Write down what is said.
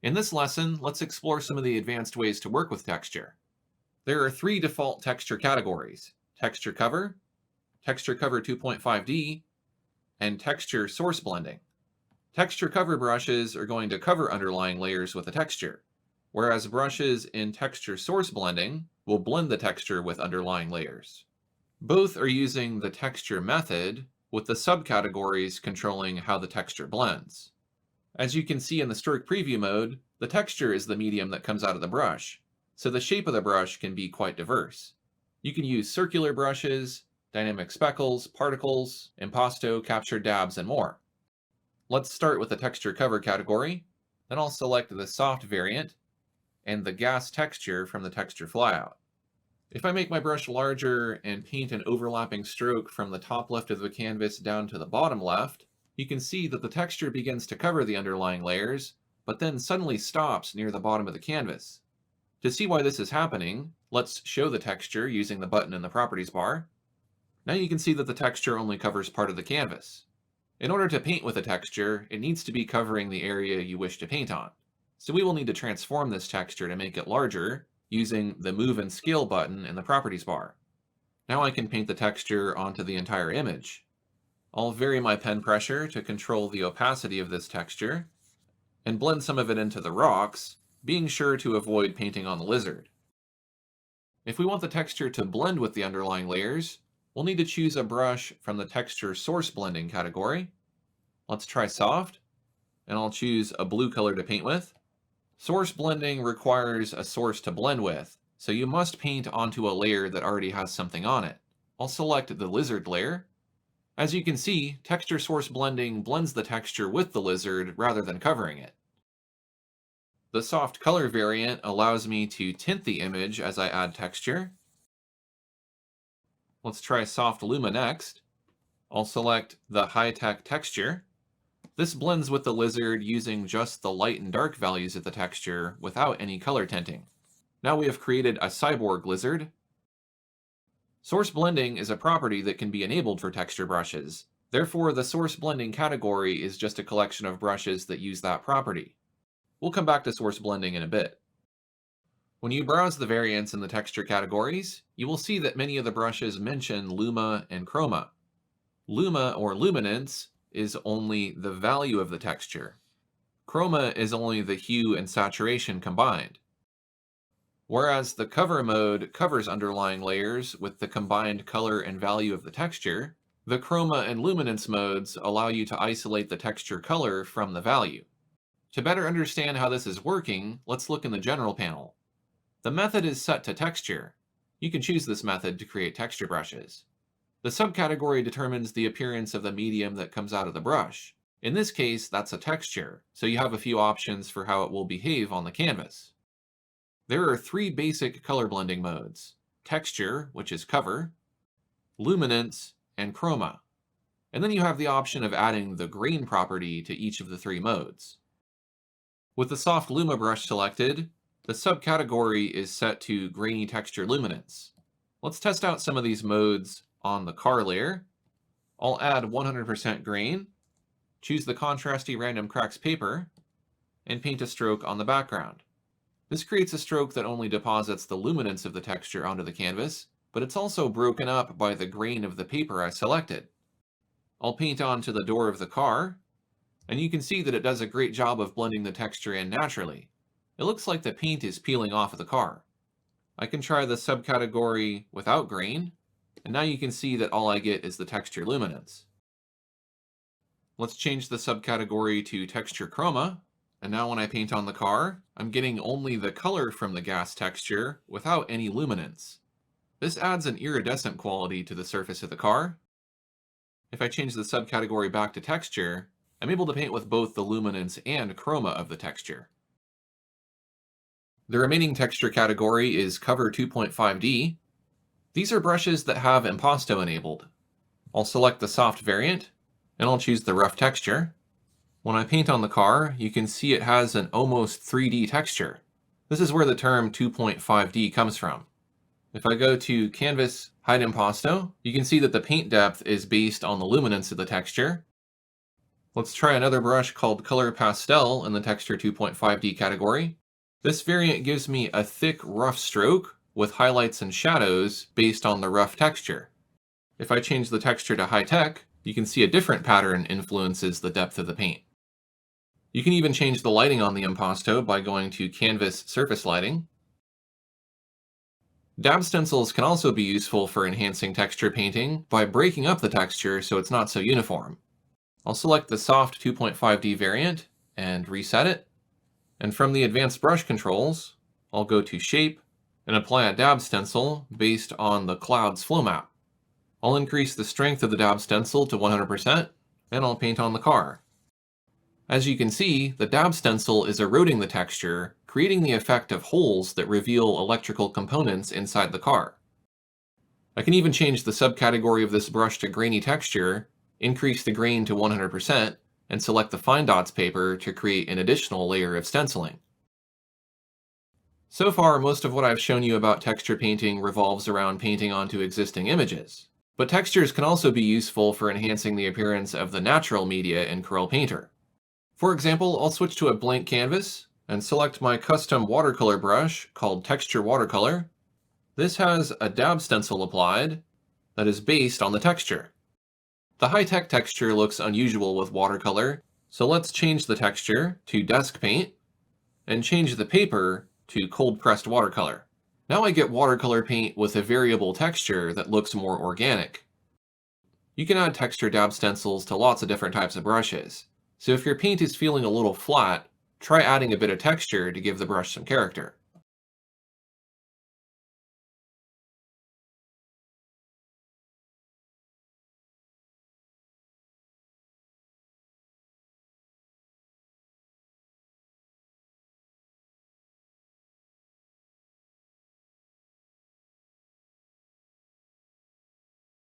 In this lesson, let's explore some of the advanced ways to work with texture. There are three default texture categories: texture cover 2.5D, and texture source blending. Texture cover brushes are going to cover underlying layers with a texture, whereas brushes in texture source blending will blend the texture with underlying layers. Both are using the texture method, with the subcategories controlling how the texture blends. As you can see in the stroke preview mode, the texture is the medium that comes out of the brush, so the shape of the brush can be quite diverse. You can use circular brushes, dynamic speckles, particles, impasto, captured dabs, and more. Let's start with the texture cover category, then I'll select the soft variant and the gas texture from the texture flyout. If I make my brush larger and paint an overlapping stroke from the top left of the canvas down to the bottom left, you can see that the texture begins to cover the underlying layers, but then suddenly stops near the bottom of the canvas. To see why this is happening, let's show the texture using the button in the properties bar. Now you can see that the texture only covers part of the canvas. In order to paint with a texture, it needs to be covering the area you wish to paint on. So we will need to transform this texture to make it larger using the Move and Scale button in the properties bar. Now I can paint the texture onto the entire image. I'll vary my pen pressure to control the opacity of this texture and blend some of it into the rocks, being sure to avoid painting on the lizard. If we want the texture to blend with the underlying layers, we'll need to choose a brush from the texture source blending category. Let's try soft, and I'll choose a blue color to paint with. Source blending requires a source to blend with, so you must paint onto a layer that already has something on it. I'll select the lizard layer. As you can see, texture source blending blends the texture with the lizard rather than covering it. The soft color variant allows me to tint the image as I add texture. Let's try soft Luma next. I'll select the high-tech texture. This blends with the lizard using just the light and dark values of the texture without any color tinting. Now we have created a cyborg lizard. Source blending is a property that can be enabled for texture brushes. Therefore, the source blending category is just a collection of brushes that use that property. We'll come back to source blending in a bit. When you browse the variants in the texture categories, you will see that many of the brushes mention Luma and Chroma. Luma or luminance is only the value of the texture. Chroma is only the hue and saturation combined. Whereas the cover mode covers underlying layers with the combined color and value of the texture, the chroma and luminance modes allow you to isolate the texture color from the value. To better understand how this is working, let's look in the general panel. The method is set to texture. You can choose this method to create texture brushes. The subcategory determines the appearance of the medium that comes out of the brush. In this case, that's a texture, so you have a few options for how it will behave on the canvas. There are three basic color blending modes: texture, which is cover, luminance, and chroma. And then you have the option of adding the grain property to each of the three modes. With the soft Luma brush selected, the subcategory is set to grainy texture luminance. Let's test out some of these modes on the car layer. I'll add 100% grain, choose the contrasty random cracks paper, and paint a stroke on the background. This creates a stroke that only deposits the luminance of the texture onto the canvas, but it's also broken up by the grain of the paper I selected. I'll paint onto the door of the car, and you can see that it does a great job of blending the texture in naturally. It looks like the paint is peeling off of the car. I can try the subcategory without grain, and now you can see that all I get is the texture luminance. Let's change the subcategory to texture chroma, and now when I paint on the car, I'm getting only the color from the gas texture without any luminance. This adds an iridescent quality to the surface of the car. If I change the subcategory back to texture, I'm able to paint with both the luminance and chroma of the texture. The remaining texture category is Cover 2.5D. These are brushes that have impasto enabled. I'll select the soft variant, and I'll choose the rough texture. When I paint on the car, you can see it has an almost 3D texture. This is where the term 2.5D comes from. If I go to Canvas, Hide Impasto, you can see that the paint depth is based on the luminance of the texture. Let's try another brush called Color Pastel in the Texture 2.5D category. This variant gives me a thick, rough stroke with highlights and shadows based on the rough texture. If I change the texture to high tech, you can see a different pattern influences the depth of the paint. You can even change the lighting on the impasto by going to Canvas Surface Lighting. Dab stencils can also be useful for enhancing texture painting by breaking up the texture so it's not so uniform. I'll select the soft 2.5D variant and reset it. And from the advanced brush controls, I'll go to Shape and apply a dab stencil based on the cloud's flow map. I'll increase the strength of the dab stencil to 100%, and I'll paint on the car. As you can see, the dab stencil is eroding the texture, creating the effect of holes that reveal electrical components inside the car. I can even change the subcategory of this brush to grainy texture, increase the grain to 100%, and select the fine dots paper to create an additional layer of stenciling. So far, most of what I've shown you about texture painting revolves around painting onto existing images. But textures can also be useful for enhancing the appearance of the natural media in Corel Painter. For example, I'll switch to a blank canvas and select my custom watercolor brush called Texture Watercolor. This has a dab stencil applied that is based on the texture. The high-tech texture looks unusual with watercolor, so let's change the texture to Desk Paint and change the paper to cold-pressed watercolor. Now I get watercolor paint with a variable texture that looks more organic. You can add texture dab stencils to lots of different types of brushes, so if your paint is feeling a little flat, try adding a bit of texture to give the brush some character.